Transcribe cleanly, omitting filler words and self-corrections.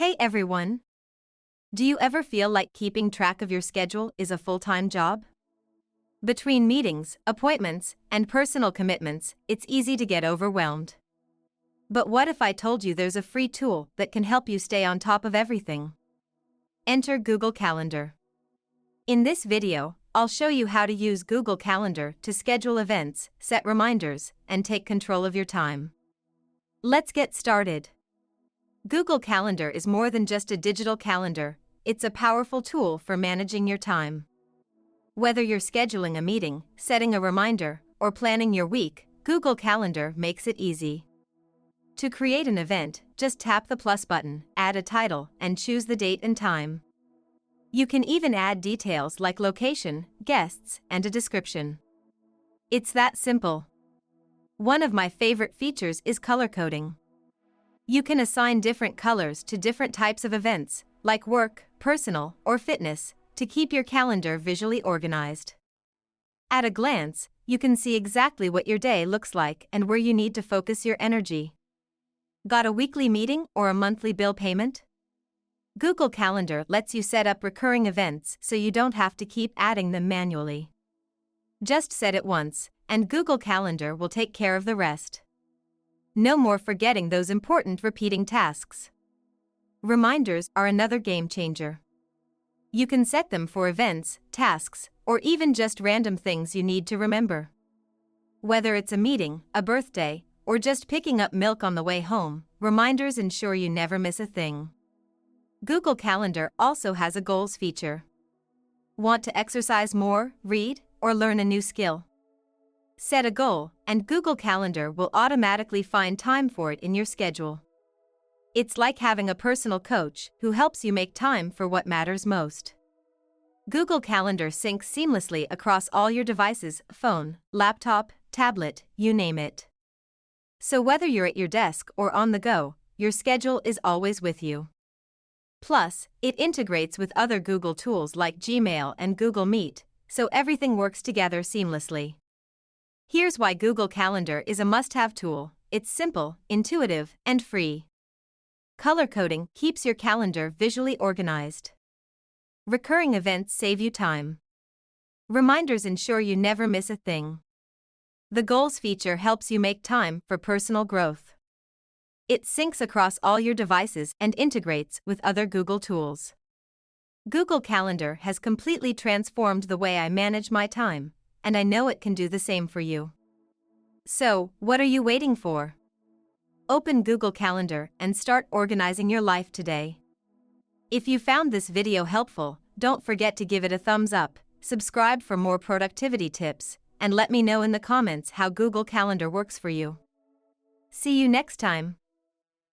Hey everyone! Do you ever feel like keeping track of your schedule is a full-time job? Between meetings, appointments, and personal commitments, it's easy to get overwhelmed. But what if I told you there's a free tool that can help you stay on top of everything? Enter Google Calendar. In this video, I'll show you how to use Google Calendar to schedule events, set reminders, and take control of your time. Let's get started. Google Calendar is more than just a digital calendar, it's a powerful tool for managing your time. Whether you're scheduling a meeting, setting a reminder, or planning your week, Google Calendar makes it easy. To create an event, just tap the plus button, add a title, and choose the date and time. You can even add details like location, guests, and a description. It's that simple. One of my favorite features is color coding. You can assign different colors to different types of events, like work, personal, or fitness, to keep your calendar visually organized. At a glance, you can see exactly what your day looks like and where you need to focus your energy. Got a weekly meeting or a monthly bill payment? Google Calendar lets you set up recurring events so you don't have to keep adding them manually. Just set it once, and Google Calendar will take care of the rest. No more forgetting those important repeating tasks. Reminders are another game changer. You can set them for events, tasks, or even just random things you need to remember. Whether it's a meeting, a birthday, or just picking up milk on the way home, reminders ensure you never miss a thing. Google Calendar also has a goals feature. Want to exercise more, read, or learn a new skill? Set a goal, and Google Calendar will automatically find time for it in your schedule. It's like having a personal coach who helps you make time for what matters most. Google Calendar syncs seamlessly across all your devices, phone, laptop, tablet, you name it. So whether you're at your desk or on the go, your schedule is always with you. Plus, it integrates with other Google tools like Gmail and Google Meet, so everything works together seamlessly. Here's why Google Calendar is a must-have tool. It's simple, intuitive, and free. Color coding keeps your calendar visually organized. Recurring events save you time. Reminders ensure you never miss a thing. The Goals feature helps you make time for personal growth. It syncs across all your devices and integrates with other Google tools. Google Calendar has completely transformed the way I manage my time, and I know it can do the same for you. So, what are you waiting for? Open Google Calendar and start organizing your life today. If you found this video helpful, don't forget to give it a thumbs up, subscribe for more productivity tips, and let me know in the comments how Google Calendar works for you. See you next time.